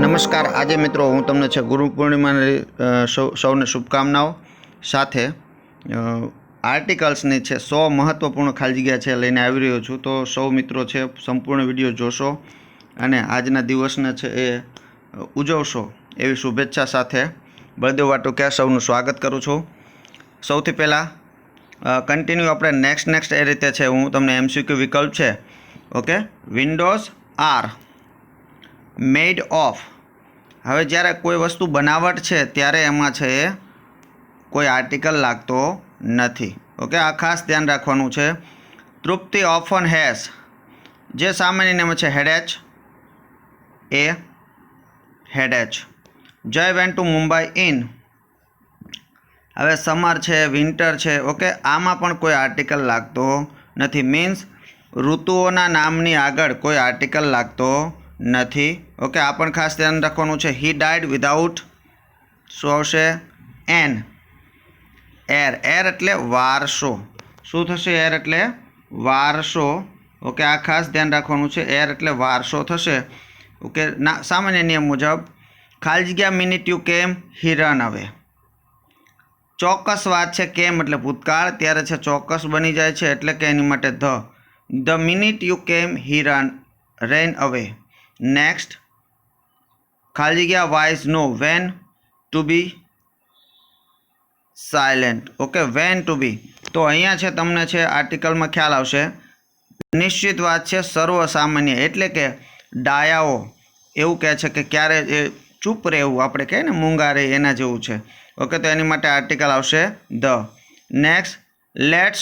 નમસ્કાર। આજે મિત્રો હું તમને છે ગુરુ પૂર્ણિમાની સૌને શુભકામનાઓ સાથે આર્ટિકલ્સની છે 100 મહત્વપૂર્ણ ખાલી જગ્યા છે લઈને આવી રહ્યો છું। તો સૌ મિત્રો છે સંપૂર્ણ વિડીયો જોશો અને આજના દિવસને છે એ ઉજવશો એવી શુભેચ્છા સાથે બળદેવ વાટુકિયા સૌનું સ્વાગત કરું છું। સૌથી પહેલાં કન્ટિન્યુ આપણે નેક્સ્ટ એ રીતે છે હું તમને MCQ વિકલ્પ છે okay. Windows are made of. હવે જ્યારે કોઈ વસ્તુ બનાવટ છે ત્યારે એમાં છે એ કોઈ આર્ટિકલ લાગતો નથી ઓકે। આ ખાસ ધ્યાન રાખવાનું છે। તૃપ્તિ ઓફન હેઝ જે સામાન્ય નામ છે હેડેચ એ હેડેચ। જય વેન્ટ ટુ મુંબઈ ઇન। હવે સમર છે વિન્ટર છે ઓકે આમાં પણ કોઈ આર્ટિકલ લાગતો નથી મીન્સ ઋતુઓના નામની આગળ કોઈ આર્ટિકલ લાગતો નથી ઓકે। આ પણ ખાસ ધ્યાન રાખવાનું છે। હી ડાઈડ વિધાઉટ શું આવશે એન એર એર એટલે વારસો શું થશે એર એટલે વારસો ઓકે। આ ખાસ ધ્યાન રાખવાનું છે એર એટલે વારસો થશે ઓકે। ના સામાન્ય નિયમ મુજબ ખાલી જગ્યા મિનિટ યુ કેમ હી રન અવે। ચોક્કસ વાત છે કેમ એટલે ભૂતકાળ ત્યારે છે ચોક્કસ બની જાય છે એટલે કે એની માટે ધ મિનિટ યુ કેમ હી રેન અવે। નેક્સ્ટ ખાલી જગ્યા wise no one to be silent okay one to be. તો અહીંયા છે તમને છે આર્ટિકલમાં ખ્યાલ આવશે નિશ્ચિત વાત છે સર્વસામાન્ય એટલે કે ડાયાઓ એવું કહે છે કે ક્યારે એ ચૂપ રહેવું આપણે કહીએ ને મૂંગા રહે એના જેવું છે ઓકે। તો એની માટે આર્ટિકલ આવશે the. Next let's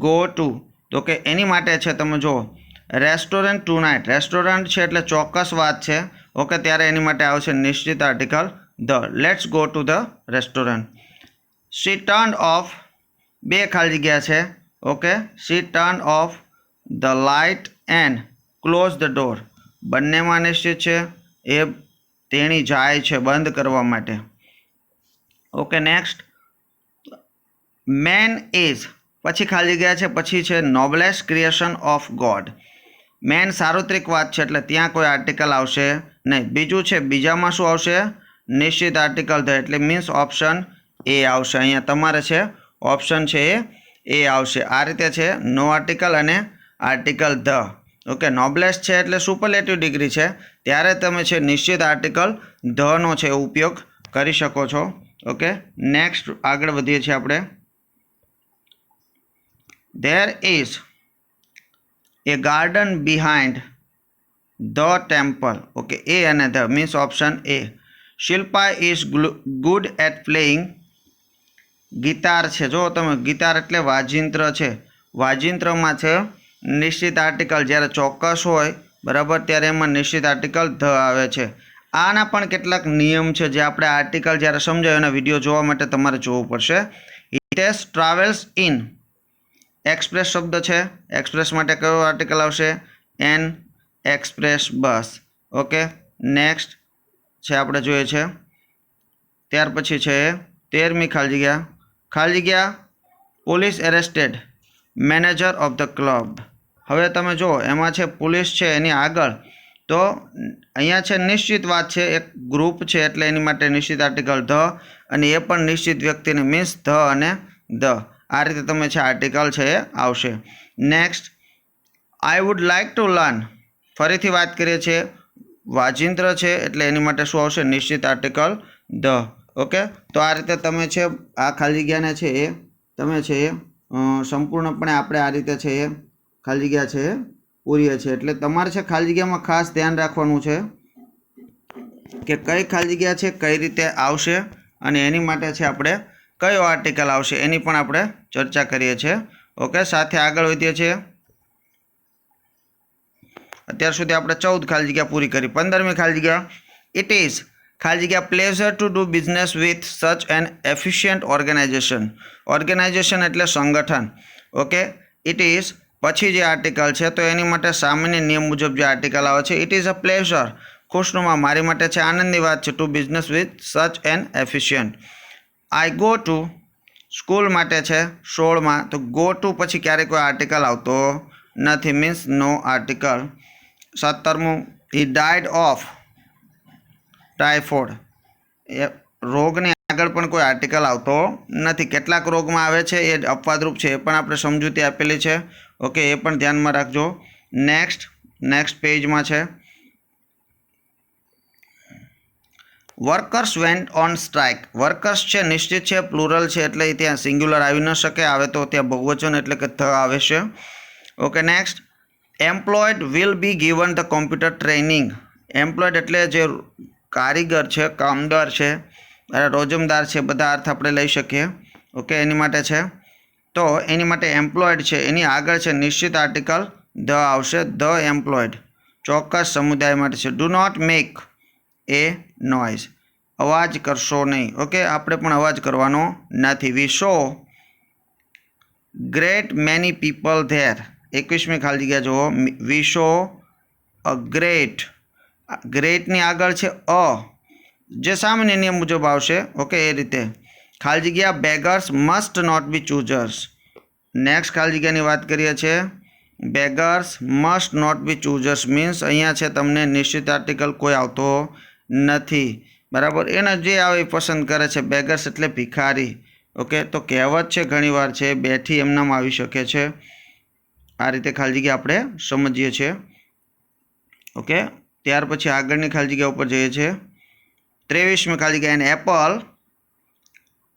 go two તો કે એની માટે છે તમે જુઓ રેસ્ટોરન્ટ ટુ નાઇટ રેસ્ટોરન્ટ છે એટલે ચોક્કસ વાત છે ઓકે ત્યારે એની માટે આવશે નિશ્ચિત article the. Let's go to the restaurant. She turn off બે ખાલી જગ્યા છે okay. She turn off the light and close the door બંનેમાં નિશ્ચિત છે એ તેણી જાય છે બંધ કરવા માટે ઓકે। નેક્સ્ટ મેન ઇઝ પછી ખાલી જગ્યા છે પછી છે નોબલેસ્ટ ક્રિએશન ઓફ ગોડ। મેન સાર્વત્રિક વાત છે એટલે ત્યાં કોઈ આર્ટિકલ આવશે નહીં। બીજું છે બીજામાં શું આવશે નિશ્ચિત આર્ટિકલ ધ એટલે મીન્સ ઓપ્શન એ આવશે। અહીંયા તમારે છે ઓપ્શન છે એ આવશે। આ રીતે છે નો આર્ટિકલ અને આર્ટિકલ ધ ઓકે। નોબલેસ્ટ છે એટલે સુપરલેટિવ ડિગ્રી છે ત્યારે તમે છે નિશ્ચિત આર્ટિકલ ધનો છે ઉપયોગ કરી શકો છો ઓકે। નેક્સ્ટ આગળ વધીએ છીએ આપણે। There is a garden behind the temple okay a અને the means option a. Shilpa is good at playing guitar છે જો તમે ગિટાર એટલે વાજિંત્ર છે વાજિંત્રમાં છે નિશ્ચિત આર્ટિકલ જ્યારે ચોક્કસ હોય બરાબર ત્યારે એમાં નિશ્ચિત આર્ટિકલ ધ આવે છે। આના પણ કેટલાક નિયમ છે જે આપણે આર્ટિકલ જ્યારે સમજાય એના વિડીયો જોવા માટે તમારે જોવું પડશે। હિતેશ ટ્રાવેલ્સ ઇન એક્સપ્રેસ શબ્દ છે એક્સપ્રેસ માટે કયો આર્ટિકલ આવશે an express bus okay. Next છે આપણે જોઈએ છે ત્યાર પછી છે 13મી ખાલી જગ્યા police arrested manager of the club. હવે તમે જુઓ એમાં છે પોલીસ છે એની આગળ તો અહીંયા છે નિશ્ચિત વાત છે એક ગ્રુપ છે એટલે એની માટે નિશ્ચિત આર્ટિકલ ધ અને એ પણ નિશ્ચિત વ્યક્તિને મીન્સ ધ અને ધ આ રીતે તમે છે આર્ટિકલ છે એ આવશે। Next I would like to learn ફરીથી વાત કરીએ છીએ વાજિંત્ર છે એટલે એની માટે શું આવશે નિશ્ચિત આર્ટિકલ ધ ઓકે। તો આ રીતે તમે છે આ ખાલી જગ્યાને છે એ તમે છે એ સંપૂર્ણપણે આપણે આ રીતે છે એ ખાલી જગ્યા છે પૂરીએ છીએ એટલે તમારે છે ખાલી જગ્યામાં ખાસ ધ્યાન રાખવાનું છે કે કઈ ખાલી જગ્યા છે કઈ રીતે આવશે અને એની માટે છે આપણે કયો આર્ટિકલ આવશે એની પણ આપણે ચર્ચા કરીએ છીએ ઓકે। સાથે આગળ વધીએ છીએ અત્યાર સુધી આપણે 14 ખાલી જગ્યા પૂરી કરી। 15મી ખાલી જગ્યા ઇટ ઇઝ ખાલી જગ્યા pleasure to do business with such an efficient organisation એટલે સંગઠન ઓકે। ઇટ ઇઝ પછી જે આર્ટિકલ છે તો એની માટે સામાન્ય નિયમ મુજબ જે આર્ટિકલ આવે છે ઇટ ઇઝ અ પ્લેઝર ખુશનુમા મારી માટે છે આનંદની વાત છે to business with such an efficient. I go to school માટે છે 16માં તો ગો ટુ પછી ક્યારેય કોઈ આર્ટિકલ આવતો નથી મીન્સ નો આર્ટિકલ। 17મું he died of टाइफॉइड એ રોગની આગળ પણ કોઈ આર્ટિકલ આવતો નથી. કેટલાક રોગમાં આવે છે એ અપવાદરૂપ છે, એ પણ આપણે સમજૂતી આપેલી છે. ઓકે, એ પણ ધ્યાનમાં રાખજો. નેક્સ્ટ પેજમાં છે workers went on strike. Workers છે નિશ્ચિત છે, પ્લુરલ છે એટલે ત્યાં સિંગ્યુલર આવી ન શકે, આવે તો ત્યાં બહુવચન એટલે કે ધ આવે છે. Okay, next employed will be given the computer training. Employed એટલે જે કારીગર છે, કામદાર છે, રોજમદાર છે, બધા અર્થ આપણે લઈ શકીએ. ઓકે, એની માટે છે. તો એની માટે એમ્પ્લોયડ છે, એની આગળ છે નિશ્ચિત આર્ટિકલ ધ આવશે. ધ એમ્પ્લોયડ ચોક્કસ સમુદાય માટે છે. Do not make a noise. અવાજ કરશો નહીં. ઓકે, આપણે પણ અવાજ કરવાનો નથી. We show great many people there. 21મી ખાલી જગ્યા જુઓ. વી શો અ ગ્રેટ. ગ્રેટની આગળ છે અ, જે સામાન્ય નિયમ મુજબ આવશે. ઓકે, એ રીતે ખાલી જગ્યા બેગર્સ મસ્ટ નોટ બી ચૂઝર્સ. નેક્સ્ટ ખાલી જગ્યાની વાત કરીએ છીએ. બેગર્સ મસ્ટ નોટ બી ચૂઝર્સ મીન્સ અહીંયા છે તમને નિશ્ચિત આર્ટિકલ કોઈ આવતો નથી. બરાબર, એને જે આવે એ પસંદ કરે છે. બેગર્સ એટલે ભિખારી. ઓકે, તો કહેવત છે ઘણીવાર છે બેઠી એમનામ આવી શકે છે. આ રીતે ખાલી જગ્યા આપણે સમજીએ છીએ. ઓકે, ત્યાર પછી આગળની ખાલી જગ્યા ઉપર જઈએ છીએ. 23મી ખાલી જગ્યા an apple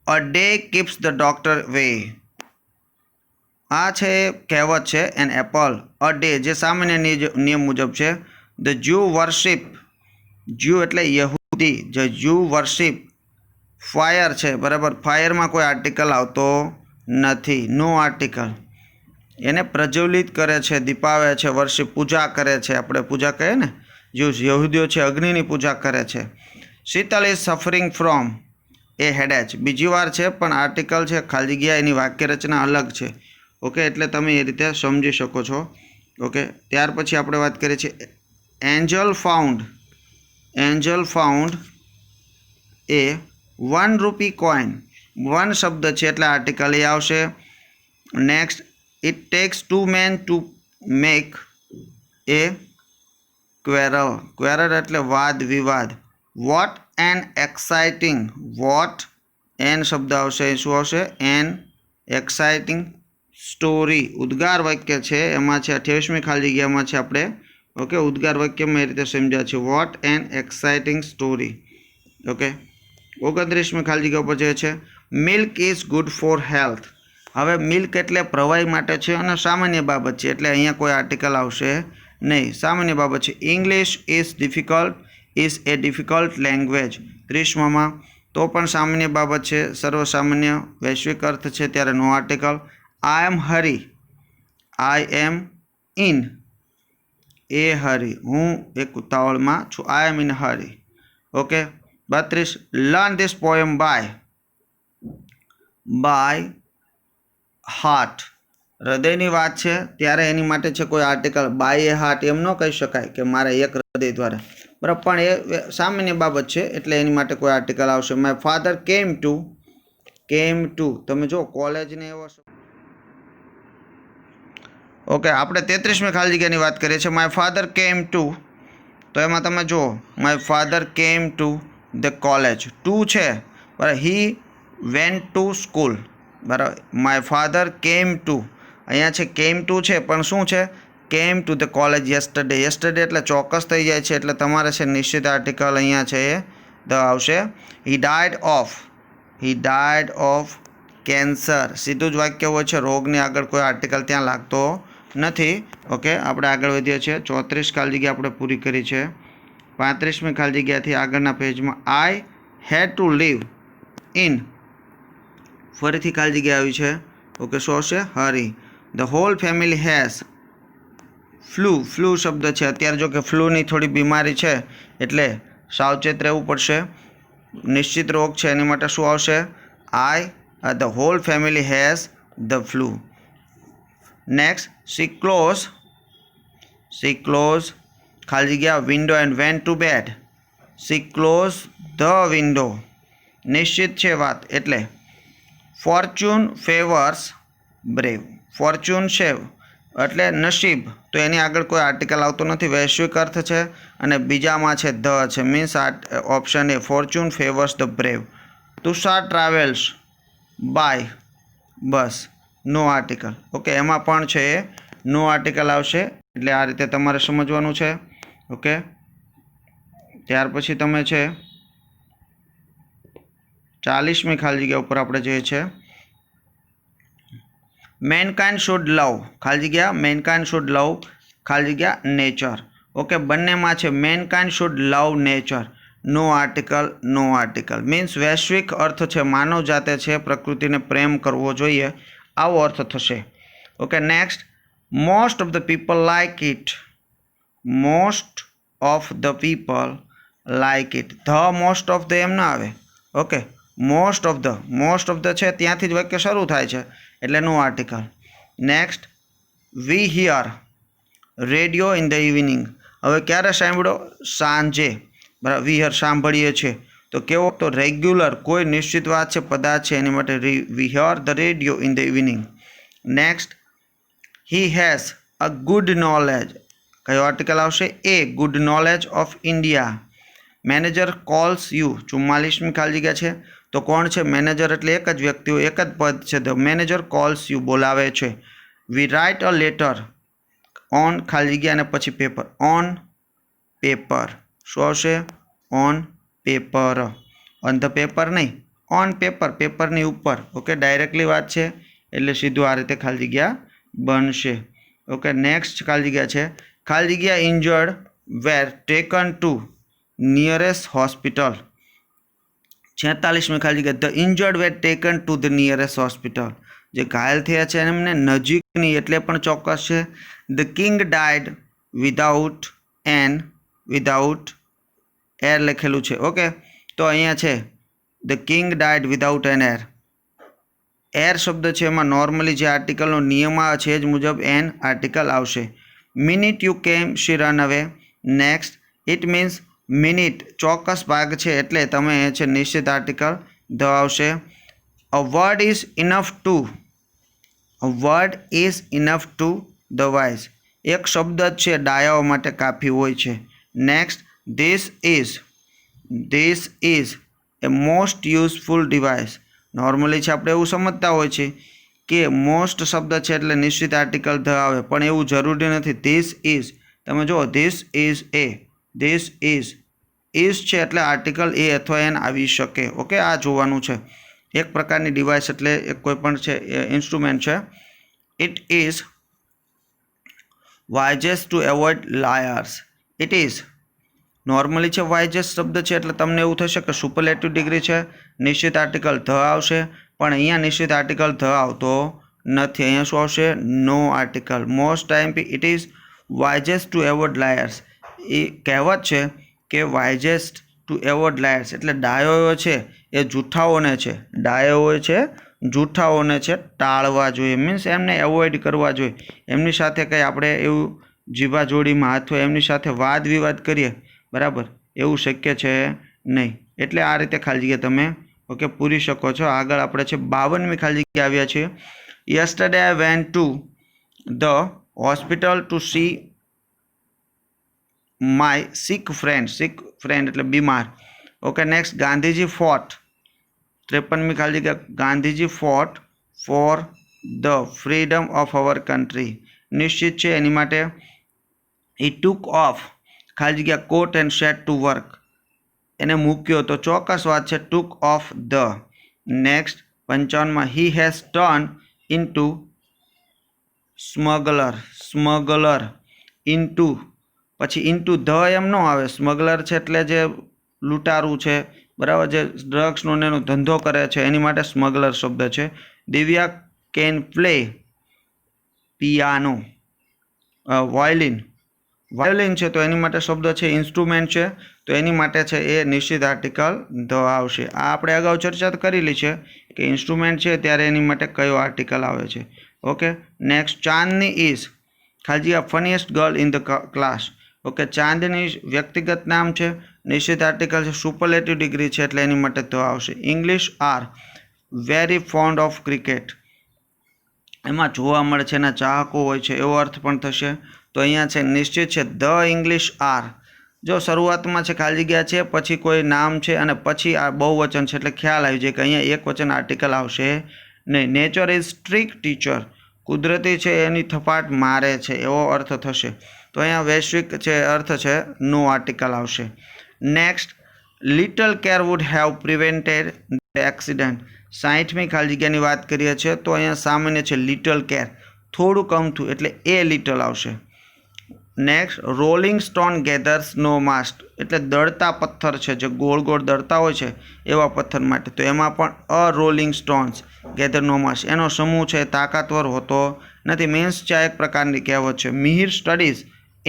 a day keeps the doctor way. આ છે કહેવત છે. એન એપલ અ ડે જે સામાન્ય નિયમ મુજબ છે. The Jew worship. જ્યુ એટલે યહૂદી. જે જ્યુ વર્શિપ ફાયર છે. બરાબર, ફાયરમાં કોઈ આર્ટિકલ આવતો નથી. નો આર્ટિકલ. એને પ્રજ્વલિત કરે છે, દીપાવે છે. વર્શિપ પૂજા કરે છે. આપણે પૂજા કહીએ ને, યહૂદીઓ છે અગ્નિની પૂજા કરે છે. શીતલ ઇઝ સફરિંગ ફ્રોમ એ હેડેચ. બીજી વાર છે પણ આર્ટિકલ છે ખાલી જગ્યા એની વાક્ય રચના અલગ છે. ઓકે, એટલે તમે એ રીતે સમજી શકો છો. ઓકે, ત્યાર પછી આપણે વાત કરીએ છીએ એન્જલ ફાઉન્ડ. એન્જલ ફાઉન્ડ એ 1 રૂપી કોઈન. 1 શબ્દ છે એટલે આર્ટિકલ એ આવશે. Next it takes 2 men to make a quarrel. Quarrel એટલે વાદ વિવાદ. What an exciting. What an શબ્દ આવશે. શું આવશે? N exciting story. ઉદ્ગાર વાક્ય છે એમાં છે 28મી ખાલી જગ્યામાં છે આપણે. ઓકે, ઉદ્ગાર વાક્યમાં એ રીતે સમજ્યા છે. What an exciting story. Okay, 29મી ખાલી જગ્યા ઉપર જે છે milk is good for health. હવે મિલ્ક એટલે પ્રવાહી માટે છે અને સામાન્ય બાબત છે એટલે અહીંયા કોઈ આર્ટિકલ આવશે નહીં. સામાન્ય બાબત છે. English is difficult. Is a difficult language. 30માં તો પણ સામાન્ય બાબત છે. સર્વસામાન્ય વૈશ્વિક અર્થ છે ત્યારે નો article. I M Hari. I am in એ હરી. હું એક ઉતાવળમાં છું. I am in hurry. Okay, 32 learn this poem by heart. હૃદયની વાત છે ત્યારે એની માટે છે કોઈ આર્ટિકલ. બાય એ હાર્ટ એમ ન કહી શકાય કે મારે એક હૃદય દ્વારા. બરાબર, પણ એ સામાન્ય બાબત છે એટલે એની માટે કોઈ આર્ટિકલ આવશે. My father came two. તમે જો કોલેજને એવો. ઓકે, આપણે 33મી ખાલી જગ્યાની વાત કરીએ છીએ. My father came to. તો એમાં તમે જુઓ my father came to the college. To છે બરાબર. He went to school. બરાબર, માય ફાધર કેમ ટુ. અહીંયા છે કેમ ટુ છે પણ શું છે? Came to the college yesterday. Yesterday એટલે ચોક્કસ થઈ જાય છે એટલે તમારે છે નિશ્ચિત આર્ટિકલ અહીંયા છે એ ધ આવશે. હી ડાયડ ઓફ કેન્સર. સીધું જ વાક્ય હોય છે. રોગની આગળ કોઈ આર્ટિકલ ત્યાં લાગતો નથી. ઓકે, આપણે આગળ વધીએ છીએ. 34 ખાલી જગ્યા આપણે પૂરી કરી છે. 35મી ખાલી જગ્યાથી આગળના પેજમાં I had to leave in. ફરીથી ખાલી જગ્યા આવી છે. ઓકે, શું આવશે? Hurry. The whole family has flu. Flu શબ્દ છે અત્યારે. જો કે ફ્લૂની થોડી બીમારી છે એટલે સાવચેત રહેવું પડશે. નિશ્ચિત રોગ છે એની માટે શું આવશે? The whole family has the flu. Next she close ખાલી જગ્યા window and went to bed. She close the window. નિશ્ચિત છે વાત એટલે ફોર્ચ્યુન ફેવર્સ બ્રેવ. ફોર્ચ્યુન છે એટલે નસીબ, તો એની આગળ કોઈ આર્ટિકલ આવતો નથી, વૈશ્વિક અર્થ છે અને બીજામાં છે ધ છે, means option A fortune favours the brave. Tushar travels by bus, no article. Okay, એમાં પણ છે એ નો આર્ટિકલ આવશે, એટલે આ રીતે તમારે સમજવાનું છે. ઓકે, ત્યાર પછી તમે છે 40મી ખાલી જગ્યા ઉપર આપણે જોઈએ છે મેનકાઇન્ડ શુડ લવ ખાલી જગ્યા મેનકાઇન્ડ શુડ લવ ખાલી જગ્યા નેચર. ઓકે, બંનેમાં છે mankind should love nature, no article, no article. Means વૈશ્વિક અર્થ છે માનવ જાતે છે પ્રકૃતિને પ્રેમ કરવો જોઈએ, આવો અર્થ થશે. Okay, next, most of the people like it. Most of the people like it. The most of the એમ ના આવે. ઓકે, મોસ્ટ ઓફ ધ છે ત્યાંથી જ વાક્ય શરૂ થાય છે, એટલે no article. Next, we hear radio in the evening. હવે ક્યારે સાંભળો? સાંજે. બરાબર, વી હિયર સાંભળીએ છીએ. તો કેવો? તો રેગ્યુલર, કોઈ નિશ્ચિત વાત છે, પદાર્થ છે, એની માટે we hear the radio in the evening. Next, he has a good knowledge. કયો આર્ટિકલ આવશે? A good knowledge of India. Manager calls you 44મી ખાલી જગ્યા છે. તો કોણ છે મેનેજર? એટલે એક જ વ્યક્તિ હોય, એક જ પદ છે. ધ મેનેજર કોલ્સ યુ બોલાવે છે. વી રાઇટ અ લેટર ઓન ખાલી જગ્યા અને પછી પેપર. On paper. શું આવશે? On paper. On the paper નહીં, ઓન પેપર, પેપરની ઉપર. ઓકે, ડાયરેક્ટલી વાત છે એટલે સીધું આ રીતે ખાલી જગ્યા બનશે. ઓકે, નેક્સ્ટ ખાલી જગ્યા છે ખાલી જગ્યા injured were taken to nearest hospital. 46મી ખાલી જગ્યા the injured were taken to the nearest hospital. જે ઘાયલ થયા છે એમને નજીકની એટલે પણ ચોક્કસ છે. The king died without heir લખેલું છે. ઓકે, તો અહીંયા છે the king died without an heir. Heir શબ્દ છે એમાં નોર્મલી જે આર્ટિકલનો નિયમ આવે છે એ જ મુજબ એન આર્ટિકલ આવશે. Minute you came she ran away. Next, it means minute ચોક્કસ ભાગ છે એટલે તમે એ છે નિશ્ચિત આર્ટિકલ ધ આવશે. A word is enough to. A word is enough to the wise. એક શબ્દ જ છે ડાયાઓ માટે કાફી હોય છે. Next, this is A most useful device. Normally છે આપણે એવું સમજતા હોય છે કે મોસ્ટ શબ્દ છે એટલે નિશ્ચિત આર્ટિકલ ધ આવે, પણ એવું જરૂરી નથી. ધીસ ઇઝ, તમે જુઓ this is A, this is છે એટલે આર્ટિકલ એ અથવા એન આવી શકે. ઓકે, આ જોવાનું છે. એક પ્રકારની ડિવાઇસ એટલે એક કોઈ પણ છે ઇન્સ્ટ્રુમેન્ટ છે. It is wisest to avoid liars. It is normally છે વાઇઝેસ્ટ શબ્દ છે એટલે તમને એવું થશે કે સુપરલેટિવ ડિગ્રી છે, નિશ્ચિત આર્ટિકલ ધ આવશે, પણ અહીંયા નિશ્ચિત આર્ટિકલ ધ આવતો નથી. અહીંયા શું આવશે? No article. Most time it is wisest to avoid liars. એ કહેવત છે કે વાઇઝેસ્ટ ટુ એવોઇડ લાયર્સ એટલે ડાયો છે એ જૂઠાઓને છે, ડાયો છે જૂઠાઓને છે ટાળવા જોઈએ, મીન્સ એમને એવોઇડ કરવા જોઈએ. એમની સાથે કંઈ આપણે એવું જીભા જોડીમાં હાથ હોય એમની સાથે વાદ વિવાદ કરીએ, બરાબર, એવું શક્ય છે નહીં. એટલે આ રીતે ખાલી જગ્યા તમે ઓકે પૂરી શકો છો. આગળ આપણે છે 52મી ખાલી જગ્યા આવ્યા છીએ. Yesterday I went to the hospital to see my sick friend એટલે બીમાર. Okay, next, Gandhiji fought. 53મી ખાલી જગ્યા Gandhiji fought for the freedom of our country. નિશ્ચિત છે એની માટે he took off ખાલી જગ્યા coat and set to work. એને મૂક્યો તો ચોક્કસ વાત છે took off the. નેક્સ્ટ, 55માં he has turned into smuggler into, પછી into ધ એમ ન આવે. સ્મગલર છે એટલે જે લૂંટારું છે, બરાબર, જે ડ્રગ્સનો એનો ધંધો કરે છે એની માટે સ્મગલર શબ્દ છે. Divya can play piano. Violin છે તો એની માટે શબ્દ છે ઇન્સ્ટ્રુમેન્ટ છે, તો એની માટે છે એ નિશ્ચિત આર્ટિકલ ધ આવશે. આ આપણે અગાઉ ચર્ચા કરેલી છે કે ઇન્સ્ટ્રુમેન્ટ છે ત્યારે એની માટે કયો આર્ટિકલ આવે છે. ઓકે, નેક્સ્ટ, ચાંદની ઇઝ ખાલી જગ્યા funniest girl in the class. Okay, Chandni વ્યક્તિગત નામ છે, નિશ્ચિત આર્ટિકલ છે, સુપરલેટિવ ડિગ્રી છે એટલે એની માટે ધ આવશે. English are very found of cricket. એમાં જોવા મળે છે, એના ચાહકો હોય છે એવો અર્થ પણ થશે. તો અહીંયા છે નિશ્ચિત છે ધ ઇંગ્લિશ આર. જો શરૂઆતમાં છે ખાલી જગ્યા છે, પછી કોઈ નામ છે અને પછી આ બહુવચન છે, એટલે ખ્યાલ આવી જાય કે અહીંયા એક વચન આર્ટિકલ આવશે નહીં. Nature is strict teacher. કુદરતી છે એની થપાટ મારે છે એવો અર્થ થશે. તો અહીંયા વૈશ્વિક છે અર્થ છે નો આર્ટિકલ આવશે. Next, little care would have prevented the accident. 60મી ખાલી જગ્યાની વાત કરીએ છીએ તો અહીંયા સામાન્ય છે લિટલ કેર, થોડુંક અમથું એટલે એ લિટલ આવશે. નેક્સ્ટ, રોલિંગ સ્ટોન ગેધર્સ નો માસ્ટ. એટલે દળતા પથ્થર છે, જે ગોળ ગોળ દળતા હોય છે એવા પથ્થર માટે. તો એમાં પણ અ રોલિંગ સ્ટોન્સ ગેધર નો માસ્ટ, એનો સમૂહ છે તાકાતવર હોતો નથી. મીન્સ છે એક પ્રકારની કહેવત છે. Mihir studies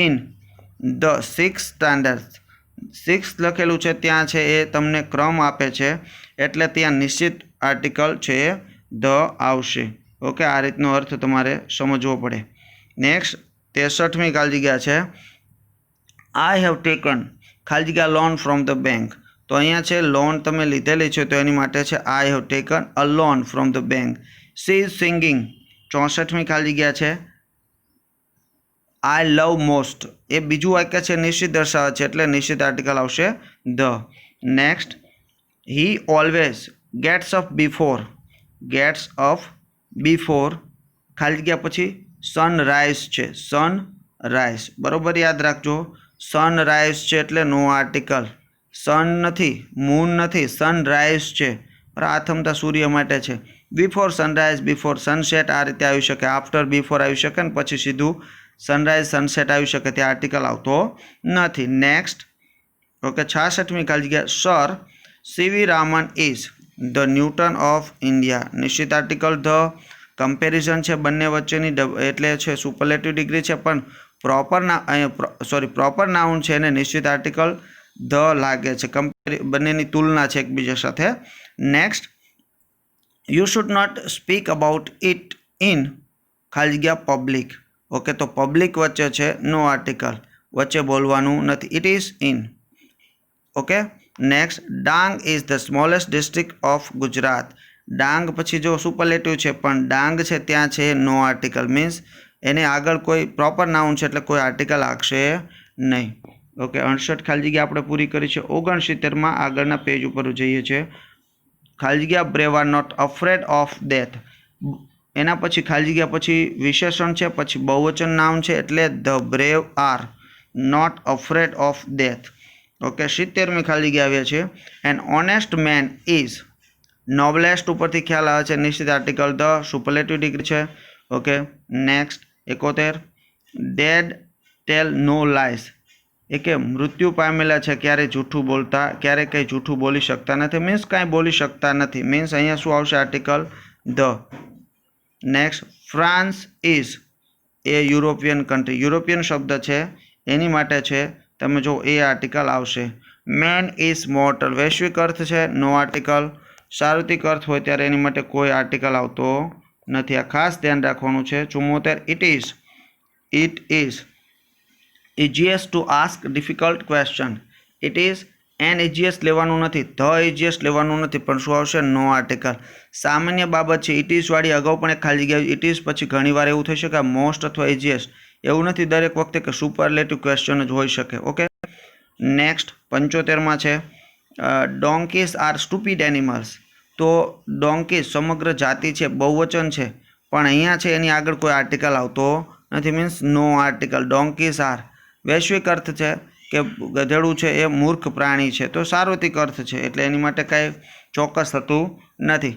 in the 6th standard. 6 લખેલું છે ત્યાં છે એ તમને ક્રમ આપે છે, એટલે ત્યાં નિશ્ચિત આર્ટિકલ છે ધ આવશે. ઓકે, આ રીતનો અર્થ તમારે સમજવો પડે. નેક્સ્ટ, 63મી ખાલી જગ્યા છે આઈ હેવ ટેકન ખાલી જગ્યા લોન ફ્રોમ ધ બેંક. તો અહીંયા છે લોન તમે લીધેલી છે, તો એની માટે છે I have taken a loan from the bank. She is singing. 64મી ખાલી જગ્યા છે આઈ લવ મોસ્ટ. એ બીજું વાક્ય છે નિશ્ચિત દર્શાવે છે, એટલે નિશ્ચિત આર્ટિકલ આવશે the. Next, he always gets up before. Gets up before ખાલી જગ્યા પછી સનરાઈઝ છે, સનરાઈઝ. બરોબર યાદ રાખજો, સનરાઈઝ છે એટલે નો આર્ટિકલ. સન નથી, મૂન નથી, સનરાઈઝ છે, આથમતા સૂર્ય માટે છે. બિફોર સનરાઈઝ, બિફોર સનસેટ આ રીતે આવી શકે. આફ્ટર બિફોર આવી શકે ને પછી સીધું સનરાઈઝ સનસેટ આવી શકે, ત્યાં આર્ટિકલ આવતો નથી. નેક્સ્ટ, ઓકે, 66મી ખાલી જગ્યા sir CV Raman is the Newton of India. નિશ્ચિત આર્ટિકલ ધ. કમ્પેરિઝન છે બંને વચ્ચેની, એટલે છે સુપરલેટિવ ડિગ્રી છે, પણ પ્રોપર નાઉન છે એને નિશ્ચિત આર્ટિકલ ધ લાગે છે. બંનેની તુલના છે એકબીજા સાથે. Next, you should not speak about it in ખાલી જગ્યા પબ્લિક. ઓકે, તો પબ્લિક વચ્ચે છે નો આર્ટિકલ, વચ્ચે બોલવાનું નથી. It is in. Okay. Next, Dang is the smallest district of Gujarat. Dang પછી જો સુપરલેટિવ છે, પણ ડાંગ છે ત્યાં છે નો આર્ટિકલ. મીન્સ એને આગળ કોઈ પ્રોપર નાઉન છે એટલે કોઈ આર્ટિકલ આવશે નહીં. ઓકે, 68 ખાલી જગ્યા આપણે પૂરી કરી છે. 69માં આગળના પેજ ઉપર જઈએ છીએ. ખાલી જગ્યા brave are not afraid of death. એના પછી ખાલી જગ્યા પછી વિશેષણ છે, પછી બહુવચન નાઉન છે, એટલે the brave are not afraid of death. Okay, 70મી ખાલી જગ્યા આવ્યા છે an honest man is. Noblest ઉપરથી ખ્યાલ આવે છે નિશ્ચિત આર્ટિકલ ધ, સુપરલેટિવ ડિગ્રી છે. Okay. Next, 71 dead tell no lies. એ કે મૃત્યુ પામેલા છે ક્યારેય જૂઠું બોલતા, ક્યારેય કંઈ જૂઠું બોલી શકતા નથી. મીન્સ કાંઈ બોલી શકતા નથી. મીન્સ અહીંયા શું આવશે article the. Next, France is A European country. European શબ્દ છે એની માટે છે તમે જો એ આર્ટિકલ આવશે. Main is mortal. વૈશ્વિક અર્થ છે નો આર્ટિકલ. સાર્વત્રિક અર્થ હોય ત્યારે એની માટે કોઈ આર્ટિકલ આવતો નથી. આ ખાસ ધ્યાન રાખવાનું છે. 74 it is easiest to ask difficult question. It is an easiest લેવાનું નથી, ધ ઇઝીએસ્ટ લેવાનું નથી, પણ શું આવશે નો આર્ટિકલ. સામાન્ય બાબત છે. ઇટ ઇઝ વાળી અગાઉ પણ એક ખાલી જગ્યા ઇટ ઇઝ પછી ઘણીવાર એવું થઈ શકે મોસ્ટ અથવા ઇઝીએસ્ટ. એવું નથી દરેક વખતે કે સુપરલેટિવ ક્વેશ્ચન જ હોઈ શકે. ઓકે. નેક્સ્ટ, 75માં છે ડોન્કીઝ આર સ્ટુપિડ એનિમલ્સ. તો ડોન્કીઝ સમગ્ર જાતિ છે, બહુવચન છે, પણ અહીંયા છે એની આગળ કોઈ આર્ટિકલ આવતો નથી. Means no article. ડોન્કીઝ આર વૈશ્વિક અર્થ છે કે ગધેડું છે એ મૂર્ખ પ્રાણી છે, તો સાર્વત્રિક અર્થ છે એટલે એની માટે કાંઈ ચોક્કસ થતું નથી.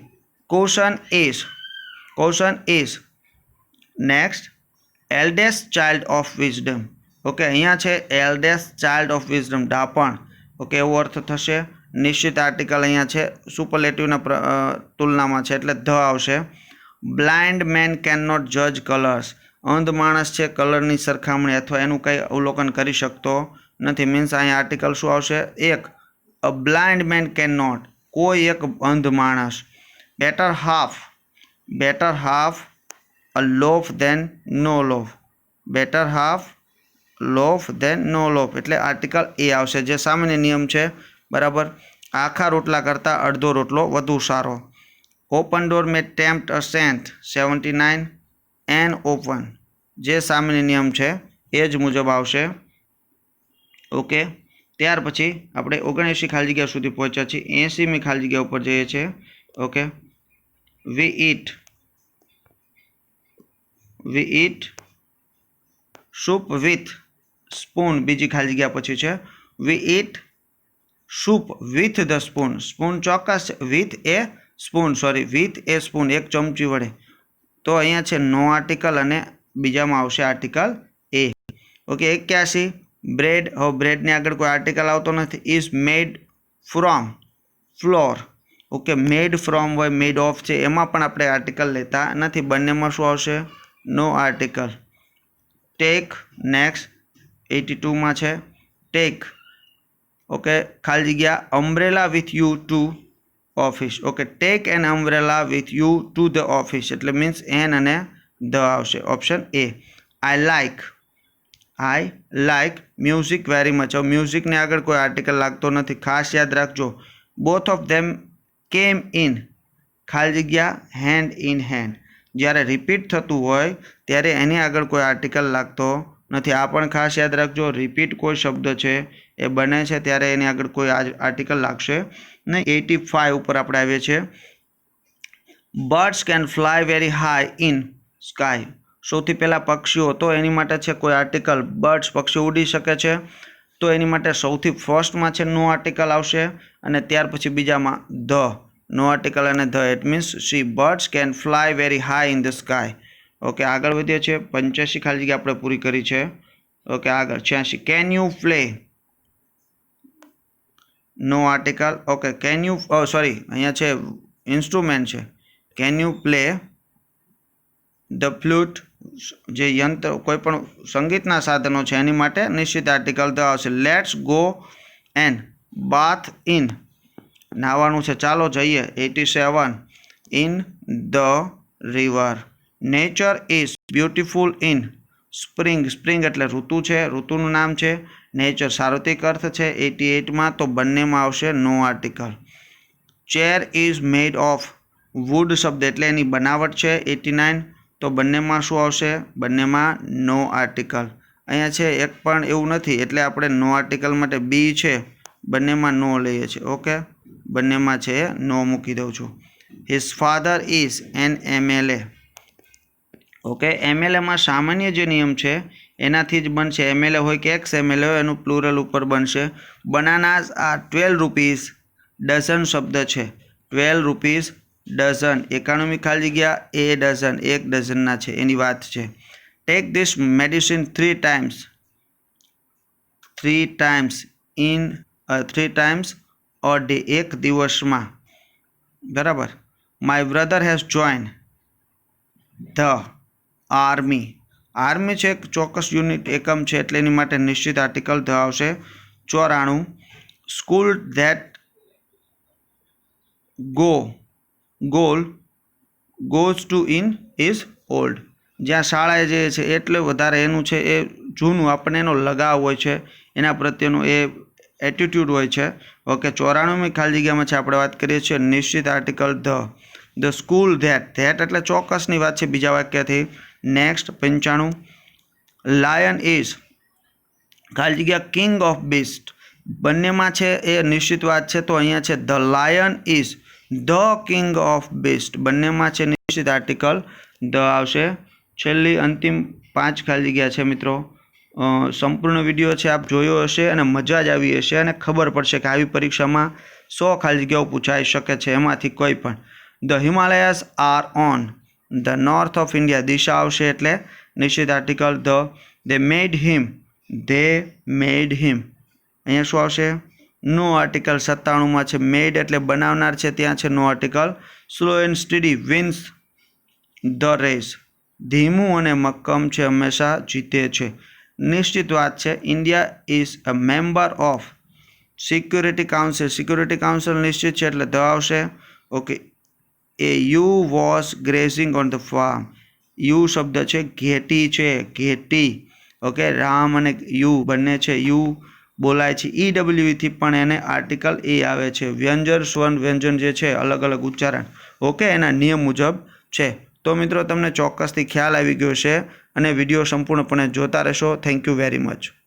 Question is. Next, eldest child of wisdom. Okay, અહીંયા છે એલ્ડેસ્ટ ચાઇલ્ડ ઓફ વિઝડમ, ડાપણ. ઓકે, એવો અર્થ થશે. નિશ્ચિત આર્ટિકલ અહીંયા છે સુપરલેટિવના તુલનામાં છે એટલે ધ આવશે. બ્લાઇન્ડ મેન કેન નોટ જજ કલર્સ. અંધ માણસ છે કલરની સરખામણી અથવા એનું કંઈ અવલોકન કરી શકતો નથી. મીન્સ અહીંયા આર્ટિકલ શું આવશે? એક, a blind man can not, કોઈ એક અંધ માણસ. Better half a loaf than no loaf. Better half loaf than no loaf એટલે આર્ટિકલ એ આવશે, જે સામાન્ય નિયમ છે. બરાબર. આખા રોટલા કરતાં અડધો રોટલો વધુ સારો. Open door may tempt a saint. 79 an open जे सामान्य नियम है ए ज मुजब आवशे। ओके, त्यार पछी आपणे 79 खाली जग्या सुधी पहोंच्या छीए। 80मी खाली जग्या पर जईए छे। Okay, we eat soup with spoon. बीजी खाली जग्या पछी छे we eat soup with the spoon. Spoon चौक्कस with a spoon, sorry with a spoon, एक चमची वडे। तो अहींया छे नो आर्टिकल अने बीजामां आवशे आर्टिकल ए। Okay, 81 bread. હવે બ્રેડની આગળ કોઈ આર્ટિકલ આવતો નથી। Is made from floor. Okay, made from હોય, મેડ ઓફ છે એમાં પણ આપણે આર્ટિકલ લેતા નથી। બંનેમાં શું આવશે? No article. ટેક નેક્સ્ટ 82માં છે ટેક। ઓકે, ખાલી જગ્યા umbrella with you two office. Okay, tech an umbrella with you to the office એટલે મીન્સ એન અને ધ આવશે। Option A. I like music very much. अब म्यूजिक ने आगे कोई आर्टिकल लगतो नहीं, खास याद रखो। बोथ ऑफ देम केम इन खाली जग्या हैंड इन हैंड। ज्यारे रिपीट थतुं होय त्यारे एनी आगे कोई आर्टिकल लगतो नहीं। आ पण खास याद रखो, रिपीट कोई शब्द है ए बने छे त्यारे एनी आगे कोई आर्टिकल लागशे नहीं। 85 पर आपणे आवीए छे birds can fly very high in sky. સૌથી પહેલાં પક્ષીઓ, તો એની માટે છે કોઈ આર્ટિકલ। બર્ડ્સ પક્ષી ઉડી શકે છે, તો એની માટે સૌથી ફર્સ્ટમાં છે નો આર્ટિકલ આવશે અને ત્યાર પછી બીજામાં ધ નો આર્ટિકલ અને the. It means C birds can fly very high in the sky. Okay, આગળ વધીએ છીએ। 85 ખાલી જગ્યા આપણે પૂરી કરી છે। ઓકે, આગળ 86 can you play no article. Okay, can you sorry અહીંયા છે ઇન્સ્ટ્રુમેન્ટ છે can you play the flute. જે યંત્ર કોઈપણ સંગીતના સાધનો છે એની માટે નિશ્ચિત આર્ટિકલ ધ આવશે। Let's go and bath in નાહવાનું છે ચાલો જઈએ। 87 in the river. Nature is beautiful in spring. Spring એટલે ઋતુ છે, ઋતુનું નામ છે। નેચર સાર્વત્રિક અર્થ છે। 88માં તો બંનેમાં આવશે no article. Chair is made of wood શબ્દ એટલે એની બનાવટ છે। 89 तो बने में शू आवशे? बने में नो आर्टिकल। अहींया छे एक पण एवुं नथी एटले आपणे नो आर्टिकल माटे बी छे बने में नो लईए छे। ओके, बने में छे नो मूकी दઉં છું। His father is an MLA। Okay, MLA में सामान्य जो नियम है एनाथी ज बनशे। MLA होय कि एक्स MLA होय एनुं प्लूरल उपर बनशे। बनानाज आर 12 रुपीज डजन शब्द है 12 रुपीज डजन। 91मी खाली जग्या ए डजन, एक डजनना छे एनी वात छे। Take this medicine 3 times in 3 times a day, एक दिवस में। बराबर। My brother has join the army. Army है एक चौक्कस यूनिट एकम है एटले एनी माटे निश्चित आर्टिकल ध आवशे। 94 school that goes to in is old. ज्यां शाळाए जे छे एटले वधारे एनुं छे ए जूनुं, आपणे एनो लगाव होय छे, एना प्रत्येनो ए एटीट्यूड होय छे। ओके, 94मी खाली जग्यामां छे आपणे वात करीए छीए निश्चित आर्टिकल ध स्कूल दैट एटले चोक्कसनी वात छे बीजा वाक्यथी। नेक्स्ट 95 लायन इज खाली जग्या किंग ऑफ बीस्ट। बंनेमां छे ए निश्चित वात छे, तो अहींया छे ध लायन इज ध किंग ऑफ बीस्ट। बने में है निश्चित आर्टिकल ध आवशे। छेल्ली अंतिम 5 खाली जग्या छे मित्रों। संपूर्ण विडियो है आप जोयो हशे अने मजा ज आवी हशे अने खबर पड़शे कि आवी परीक्षा में 100 खाली जग्याओ पूछाई शके छे एमांथी कोई पण। The Himalayas are on the north of India. दिशा आवशे एटले निश्चित आर्टिकल ध। दे मेड हिम अहींया शुं आवशे? No article. 97 में है मेड एटले बनावनार है त्यां छे no article. Slow and steady wins the race. धीमू अने मक्कम है हमेशा जीते छे। निश्चित बात है India is a member of security council. Security council निश्चित है एटले ध आवशे। Okay, a ewe was grazing on the farm. Ewe शब्द है घेटी है, घेटी। ओके, राम अने यू बने छे यू बोलाय छे। EW थी पण एने आर्टिकल ए आवे छे। व्यंजन स्वन व्यंजन जे छे अलग अलग उच्चारण। ओके, एना नियम मुजब छे। તો મિત્રો તમને ચોક્કસથી ખ્યાલ આવી ગયો છે અને વિડીયો સંપૂર્ણપણે જોતા રહેશો. Thank you very much.